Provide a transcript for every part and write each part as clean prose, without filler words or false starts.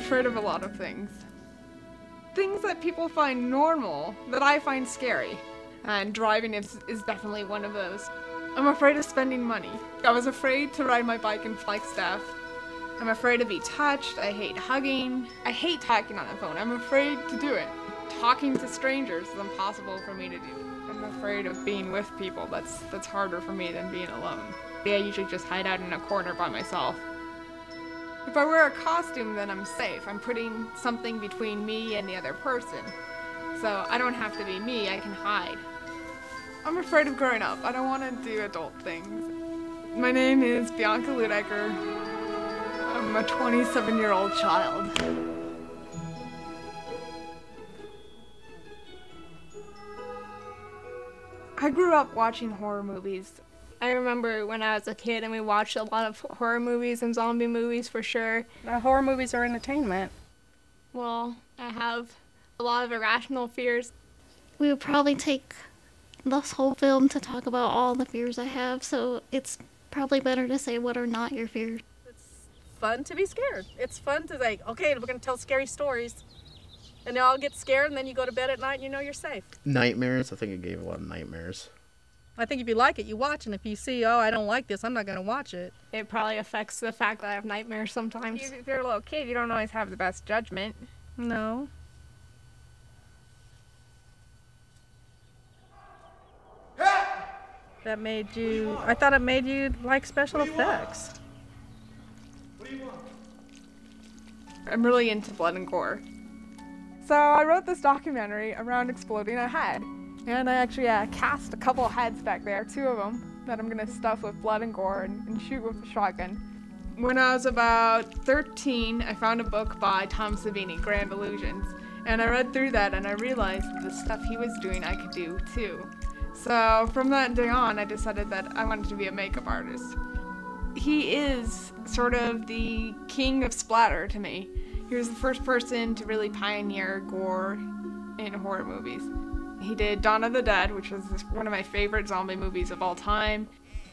afraid of a lot of things. Things that people find normal that I find scary. And driving is definitely one of those. I'm afraid of spending money. I was afraid to ride my bike in Flagstaff. I'm afraid to be touched. I hate hugging. I hate talking on the phone. I'm afraid to do it. Talking to strangers is impossible for me to do. I'm afraid of being with people. That's harder for me than being alone. I usually just hide out in a corner by myself. If I wear a costume, then I'm safe. I'm putting something between me and the other person. So I don't have to be me, I can hide. I'm afraid of growing up. I don't want to do adult things. My name is Bianca Ludecker. I'm a 27-year-old child. I grew up watching horror movies. I remember when I was a kid and we watched a lot of horror movies and zombie movies for sure. Horror movies are entertainment. Well, I have a lot of irrational fears. We would probably take this whole film to talk about all the fears I have, so it's probably better to say what are not your fears. It's fun to be scared. It's fun to like, okay, we're going to tell scary stories. And they all get scared and then you go to bed at night and you know you're safe. Nightmares, I think it gave a lot of nightmares. I think if you like it, you watch, and if you see, oh, I don't like this, I'm not going to watch it. It probably affects the fact that I have nightmares sometimes. If you're a little kid, you don't always have the best judgment. No. That made you, I thought it made you like special effects. What do you want? I'm really into blood and gore. So I wrote this documentary around exploding a head. And I actually cast a couple of heads back there, 2 of them, that I'm going to stuff with blood and gore and shoot with a shotgun. When I was about 13, I found a book by Tom Savini, Grand Illusions. And I read through that and I realized the stuff he was doing I could do too. So from that day on, I decided that I wanted to be a makeup artist. He is sort of the king of splatter to me. He was the first person to really pioneer gore in horror movies. He did Dawn of the Dead, which was one of my favorite zombie movies of all time.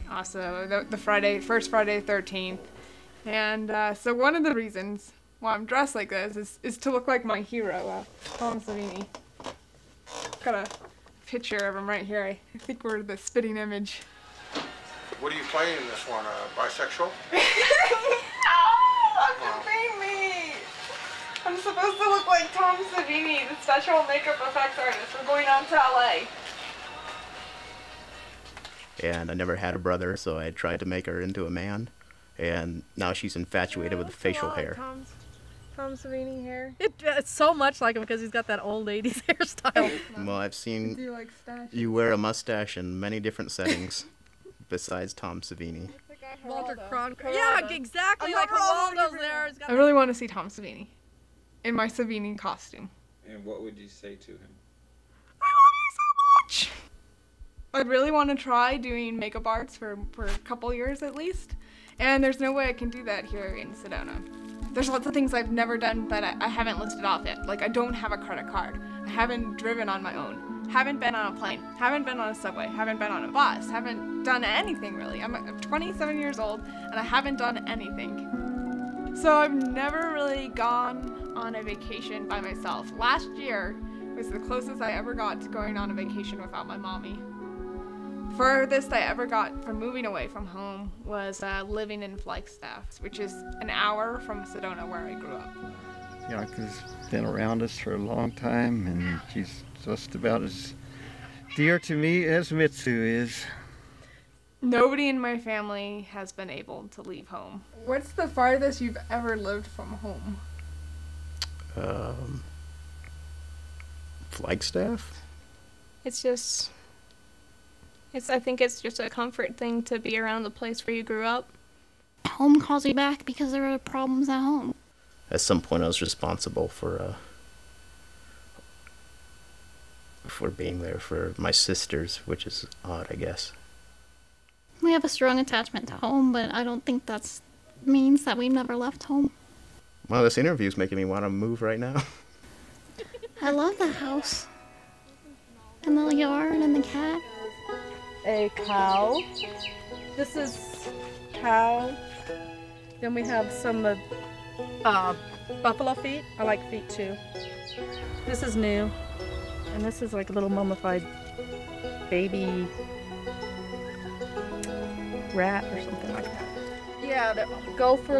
Also, the first Friday the 13th. And so one of the reasons why I'm dressed like this is to look like my hero, Tom Savini. Got a picture of him right here. I think we're the spitting image. What are you playing in this one? Bisexual? Oh, don't be me! I'm supposed to look like Tom Savini, the special makeup effects artist. We're going on to LA. And I never had a brother, so I tried to make her into a man. And now she's infatuated with the facial hair. Tom Savini hair. It's so much like him because he's got that old lady's hairstyle. Well, I've seen Do you like statues? you wear a mustache in many different settings besides Tom Savini. Walter Cronkite. Yeah, exactly. Like Geraldo's there. I really want to see Tom Savini in my Savini costume. And what would you say to him? I love you so much! I really want to try doing makeup arts for a couple years at least. And there's no way I can do that here in Sedona. There's lots of things I've never done that I haven't listed off yet. Like I don't have a credit card. I haven't driven on my own. Haven't been on a plane. Haven't been on a subway. Haven't been on a bus. Haven't done anything really. I'm 27 years old and I haven't done anything. So I've never really gone on a vacation by myself. Last year was the closest I ever got to going on a vacation without my mommy. Furthest I ever got from moving away from home was living in Flagstaff, which is an hour from Sedona where I grew up. Bianca's been around us for a long time, and she's just about as dear to me as Mitsu is. Nobody in my family has been able to leave home. What's the farthest you've ever lived from home? Flagstaff? I think it's just a comfort thing to be around the place where you grew up. Home calls you back because there are problems at home. At some point I was responsible for being there for my sisters, which is odd, I guess. We have a strong attachment to home, but I don't think that means that we've never left home. Well, this interview's making me want to move right now. I love the house. And the yard and the cat. A cow. This is cow. Then we have some Buffalo feet. I like feet too. This is new. And this is like a little mummified baby rat or something like that. Yeah, the gopher,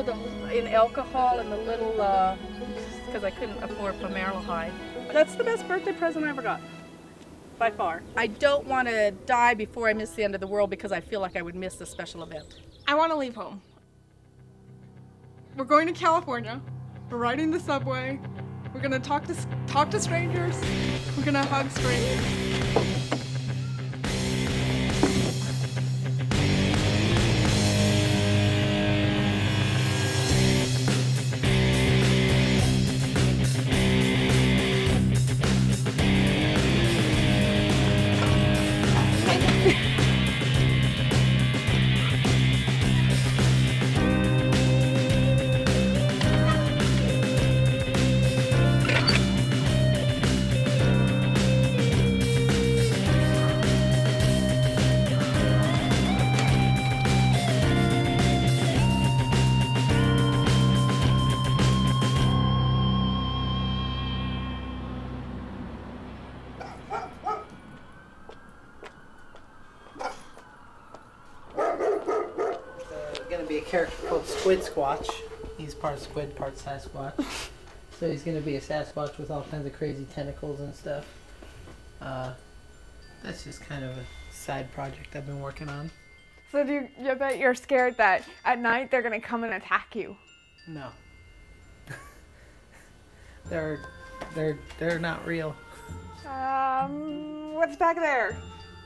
in alcohol, and the little, because I couldn't afford formaldehyde. That's the best birthday present I ever got, by far. I don't want to die before I miss the end of the world because I feel like I would miss the special event. I want to leave home. We're going to California. We're riding the subway. We're gonna talk to strangers. We're gonna hug strangers. Be a character called Squid Squatch. He's part squid, part Sasquatch. So he's gonna be a Sasquatch with all kinds of crazy tentacles and stuff. That's just kind of a side project I've been working on. So you bet you're scared that at night they're gonna come and attack you? No. They're not real. What's back there?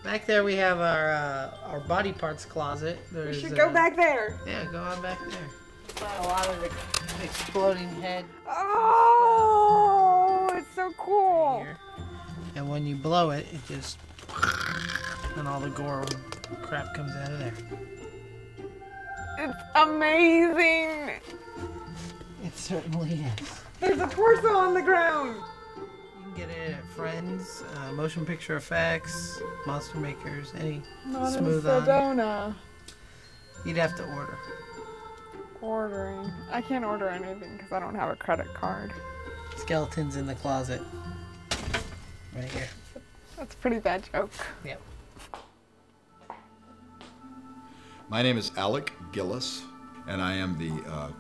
Back there we have our body parts closet. We should go back there. Yeah, go on back there. A lot of the exploding head. Oh, it's so cool. Right here. And when you blow it, it just and all the gore crap comes out of there. It's amazing. It certainly is. There's a torso on the ground. Get it at Friends, Motion Picture Effects, Monster Makers, any Not smooth in on. Sedona. You'd have to order. Ordering. I can't order anything because I don't have a credit card. Skeletons in the closet. Right here. That's a pretty bad joke. Yep. My name is Alec Gillis, and I am the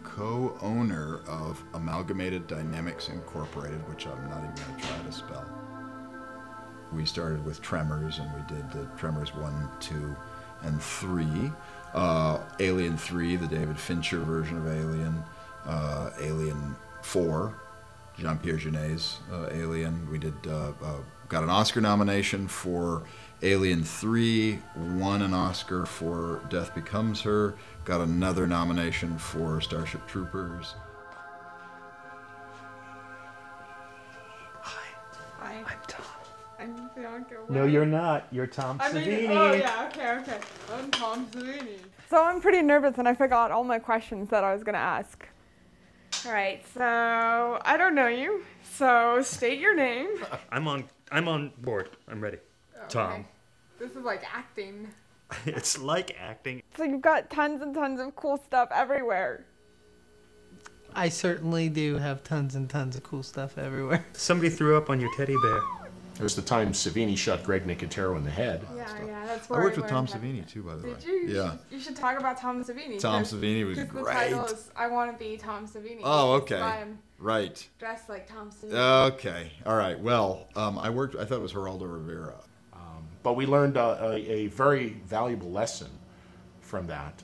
co-owner of Amalgamated Dynamics Incorporated, which I'm not even going to try to spell. We started with Tremors, and we did Tremors 1, 2, and 3. Alien 3, the David Fincher version of Alien. Alien 4, Jean-Pierre Genet's Alien. We did got an Oscar nomination for Alien 3, won an Oscar for Death Becomes Her, got another nomination for Starship Troopers. Hi. I'm Tom. I'm Bianca. No, you're not. You're Tom Savini. Oh, yeah, okay. I'm Tom Savini. So I'm pretty nervous and I forgot all my questions that I was going to ask. All right, so I don't know you, so state your name. I'm on board. I'm ready. Okay. Tom. This is like acting. It's like acting. So you've got tons and tons of cool stuff everywhere. I certainly do have tons and tons of cool stuff everywhere. Somebody threw up on your teddy bear. It was the time Savini shot Greg Nicotero in the head. Yeah, that's I where worked with Tom learned Savini too, by the way. Did you? Yeah. You should talk about Tom Savini. Tom Savini was The great. title is I Want to Be Tom Savini. Oh, That's okay. why I'm Right. dressed like Tom Savini. Okay. All right. Well, I thought it was Geraldo Rivera. But we learned a very valuable lesson from that.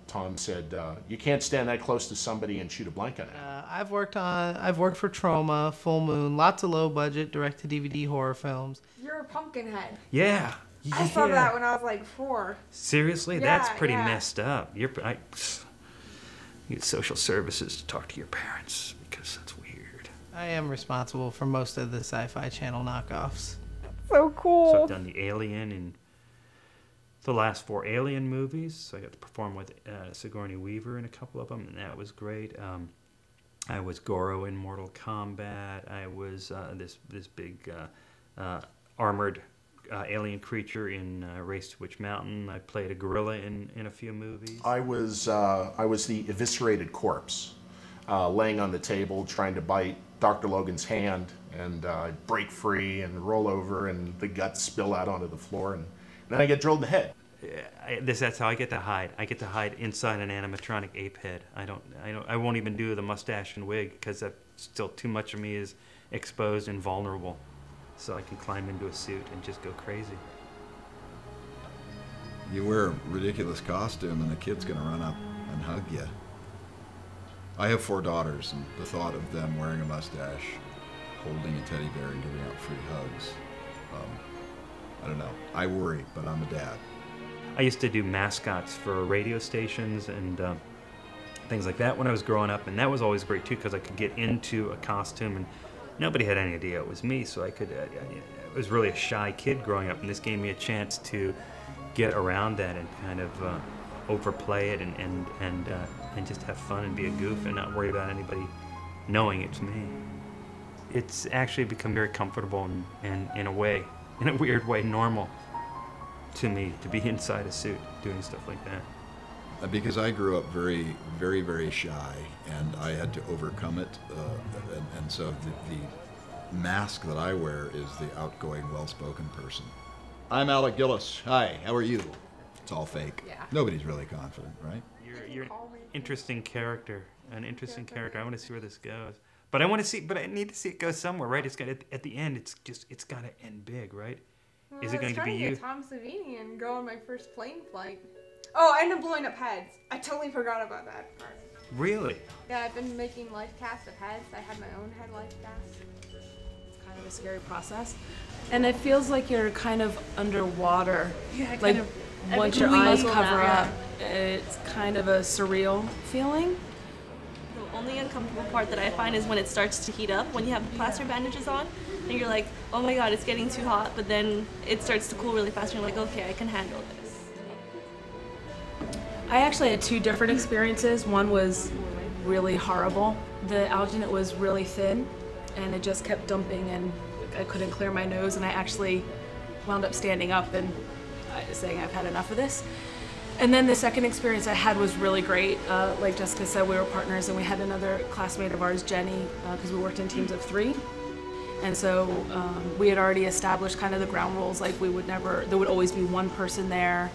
Tom said, you can't stand that close to somebody and shoot a blank on it. I've worked for Troma, Full Moon, lots of low budget direct-to-DVD horror films. You're a pumpkinhead. Yeah. I saw that when I was like 4. Seriously? Yeah, That's pretty yeah. messed up. You need social services to talk to your parents because that's weird. I am responsible for most of the Sci-Fi Channel knockoffs. So cool. So I've done the Alien and the last 4 Alien movies. So I got to perform with Sigourney Weaver in a couple of them, and that was great. I was Goro in Mortal Kombat. I was this big armored alien creature in Race to Witch Mountain. I played a gorilla in a few movies. I was the eviscerated corpse laying on the table trying to bite Dr. Logan's hand, and break free and roll over, and the guts spill out onto the floor, and then I get drilled in the head. That's how I get to hide. I get to hide inside an animatronic ape head. I won't even do the mustache and wig because still too much of me is exposed and vulnerable. So I can climb into a suit and just go crazy. You wear a ridiculous costume and the kid's gonna run up and hug you. I have 4 daughters, and the thought of them wearing a mustache, holding a teddy bear and giving out free hugs, I don't know. I worry, but I'm a dad. I used to do mascots for radio stations and things like that when I was growing up, and that was always great too because I could get into a costume and nobody had any idea it was me, so I was really a shy kid growing up, and this gave me a chance to get around that and kind of overplay it and just have fun and be a goof and not worry about anybody knowing it's me. It's actually become very comfortable and in a way, in a weird way, normal to me to be inside a suit doing stuff like that. Because I grew up very, very, very shy, and I had to overcome it, and so the mask that I wear is the outgoing, well-spoken person. I'm Alec Gillis. Hi, how are you? It's all fake. Yeah. Nobody's really confident, right? You're an interesting character. An interesting character. I want to see where this goes. But I need to see it go somewhere, right? It's got at the end. It's got to end big, right? Well, Is it going to be you? I was trying to get Tom Savini and go on my first plane flight. Oh, I ended up blowing up heads. I totally forgot about that part. Really? Yeah, I've been making life casts of heads. I had my own head life cast. It's kind of a scary process. And it feels like you're kind of underwater. Yeah, like once your eyes cover up, it's kind of a surreal feeling. The only uncomfortable part that I find is when it starts to heat up, when you have the plaster bandages on, and you're like, oh my god, it's getting too hot, but then it starts to cool really fast, and you're like, okay, I can handle this. I actually had 2 different experiences. One was really horrible. The alginate was really thin, and it just kept dumping, and I couldn't clear my nose, and I actually wound up standing up and saying I've had enough of this. And then the second experience I had was really great. Like Jessica said, we were partners, and we had another classmate of ours, Jenny, because we worked in teams of 3. And so we had already established kind of the ground rules, like there would always be one person there,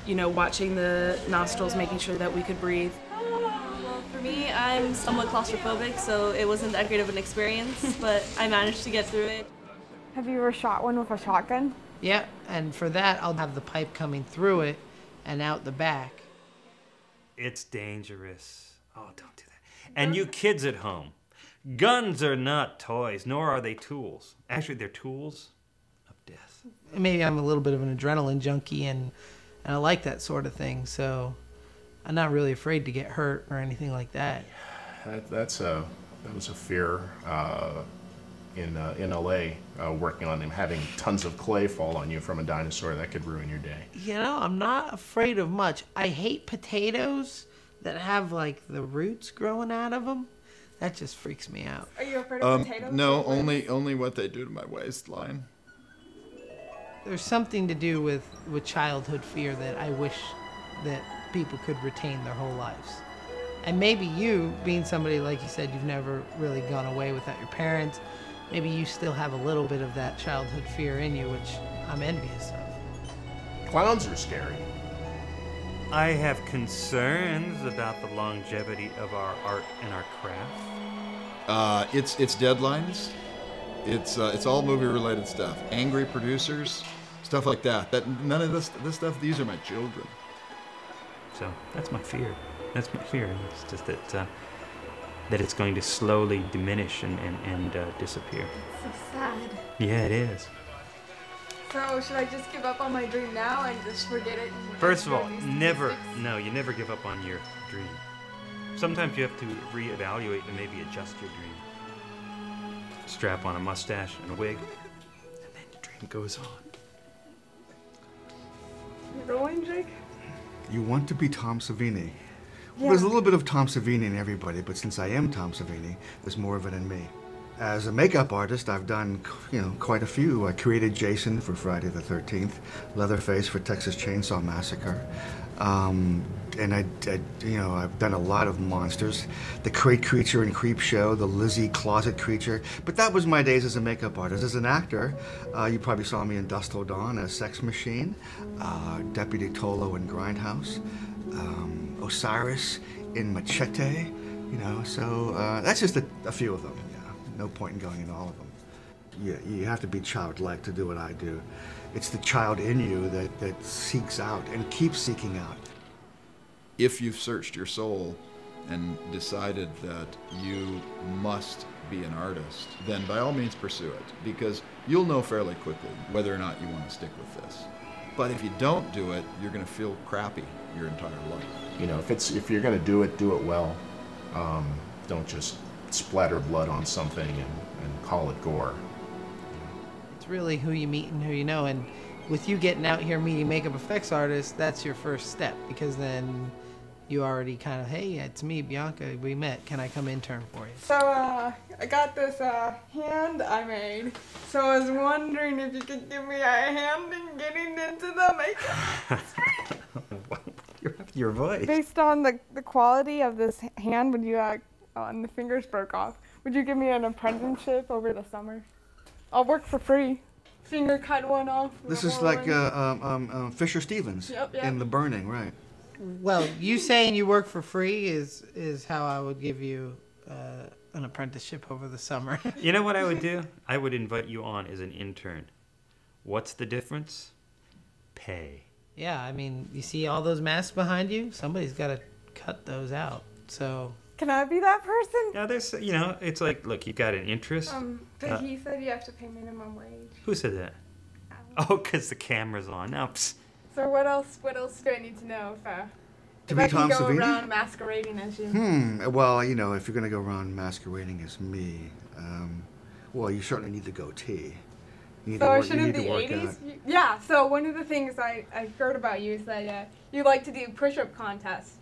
you know, watching the nostrils, making sure that we could breathe. Well, for me, I'm somewhat claustrophobic, so it wasn't that great of an experience, but I managed to get through it. Have you ever shot one with a shotgun? Yeah, and for that, I'll have the pipe coming through it and out the back. It's dangerous. Oh, don't do that. And you kids at home, guns are not toys, nor are they tools. Actually, they're tools of death. Maybe I'm a little bit of an adrenaline junkie, and I like that sort of thing, so I'm not really afraid to get hurt or anything like that. That was a fear in LA, working on him, having tons of clay fall on you from a dinosaur. That could ruin your day. You know, I'm not afraid of much. I hate potatoes that have like the roots growing out of them. That just freaks me out. Are you afraid of potatoes? No, only what they do to my waistline. There's something to do with childhood fear that I wish that people could retain their whole lives. And maybe you, being somebody, like you said, you've never really gone away without your parents, maybe you still have a little bit of that childhood fear in you, which I'm envious of. Clowns are scary. I have concerns about the longevity of our art and our craft. It's deadlines. It's all movie-related stuff. Angry producers, stuff like that. None of this stuff. These are my children. So that's my fear. That's my fear. It's just that it's going to slowly diminish and disappear. It's so sad. Yeah, it is. So should I just give up on my dream now and just forget it? First of all, you never give up on your dream. Sometimes you have to reevaluate and maybe adjust your dream. Strap on a mustache and a wig, and then your dream goes on. You going, Jake? You want to be Tom Savini. Yeah. There's a little bit of Tom Savini in everybody, but since I am Tom Savini, there's more of it in me. As a makeup artist, I've done, quite a few. I created Jason for Friday the 13th, Leatherface for Texas Chainsaw Massacre. And I've done a lot of monsters. The Crate Creature in Creep Show, the Lizzie Closet Creature. But that was my days as a makeup artist. As an actor, you probably saw me in Dust Till Dawn as Sex Machine, Deputy Tolo in Grindhouse, Osiris in Machete, so that's just a few of them, yeah. No point in going into all of them. Yeah, you have to be childlike to do what I do. It's the child in you that seeks out and keeps seeking out. If you've searched your soul and decided that you must be an artist, then by all means pursue it, because you'll know fairly quickly whether or not you want to stick with this. But if you don't do it, you're going to feel crappy your entire life. If you're going to do it well. Don't just splatter blood on something and call it gore. It's really who you meet and who you know, and with you getting out here meeting makeup effects artists, that's your first step, because then you already kind of, hey, it's me, Bianca, we met, can I come intern for you? So, I got this hand I made, so I was wondering if you could give me a hand in getting into the makeup. Your voice. Based on the quality of this hand, would you, and the fingers broke off, would you give me an apprenticeship over the summer? I'll work for free. Finger cut one off. This is like Fisher Stevens in The Burning, right? Well, you saying you work for free is how I would give you an apprenticeship over the summer. You know what I would do? I would invite you on as an intern. What's the difference? Pay. Yeah, I mean, you see all those masks behind you? Somebody's got to cut those out, so... Can I be that person? Yeah, there's, it's like, look, you've got an interest. But he said you have to pay minimum wage. Who said that? Oh, because the camera's on. Now, psst. So what else do I need to know To be Tom Savini? If I can go around masquerading as you? Well, if you're going to go around masquerading as me, well, you certainly need the goatee. You need so to I work, should have the 80s? Yeah, so one of the things I heard about you is that you like to do push-up contests.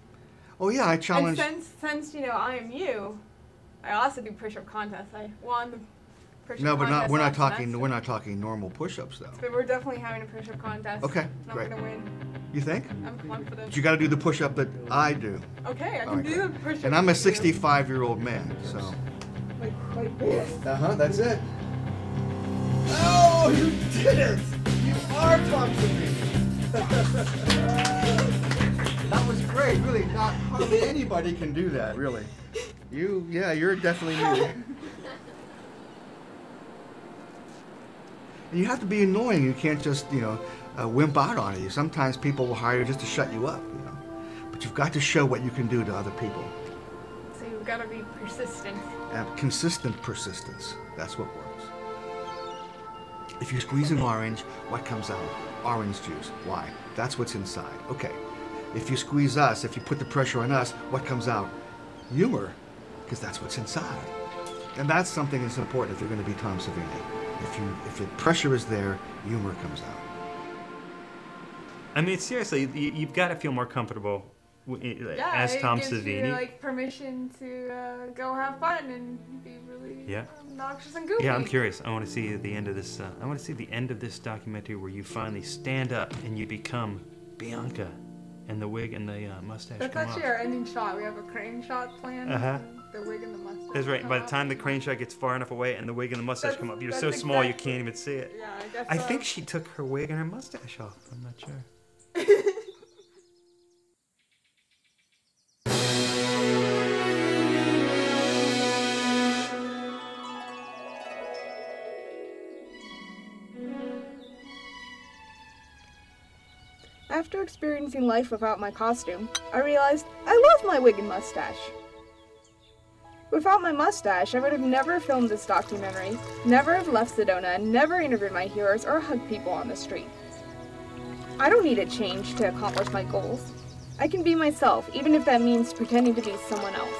Oh, yeah, I challenge... And since I am you, I also do push-up contests. I won the push-up No, but contest we're not last talking. semester. We're not talking normal push-ups, though. But we're definitely having a push-up contest. Okay, and great. I'm gonna win. You think? I'm confident. But you got to do the push-up that I do. Okay, I All can right, do great. the push-up. And I'm a 65-year-old man, so. Like this. That's it. Oh, you did it! You are Tom Savini. That was great. Really, not hardly anybody can do that. Really. You're definitely you. And you have to be annoying. You can't just, wimp out on it. Sometimes people will hire you just to shut you up, But you've got to show what you can do to other people. So you've got to be persistent. And consistent persistence. That's what works. If you squeeze an orange, what comes out? Orange juice. Why? That's what's inside. Okay. If you squeeze us, if you put the pressure on us, what comes out? Humor. Because that's what's inside. And that's something that's important if you're going to be Tom Savini. If the pressure is there, humor comes out. I mean, seriously, you've got to feel more comfortable as Tom Savini. It gives you, permission to go have fun and be really obnoxious and goofy. Yeah, I'm curious. I want to see the end of this. I want to see the end of this documentary where you finally stand up and you become Bianca, and the wig and the mustache That's come actually off. our ending shot. We have a crane shot planned. The wig and the mustache. That's right. By the time the crane shot gets far enough away and the wig and the mustache come up, you're so small you can't even see it. Yeah, I guess I think she took her wig and her mustache off. I'm not sure. After experiencing life without my costume, I realized I love my wig and mustache. Without my mustache, I would have never filmed this documentary, never have left Sedona, never interviewed my heroes, or hugged people on the street. I don't need a change to accomplish my goals. I can be myself, even if that means pretending to be someone else.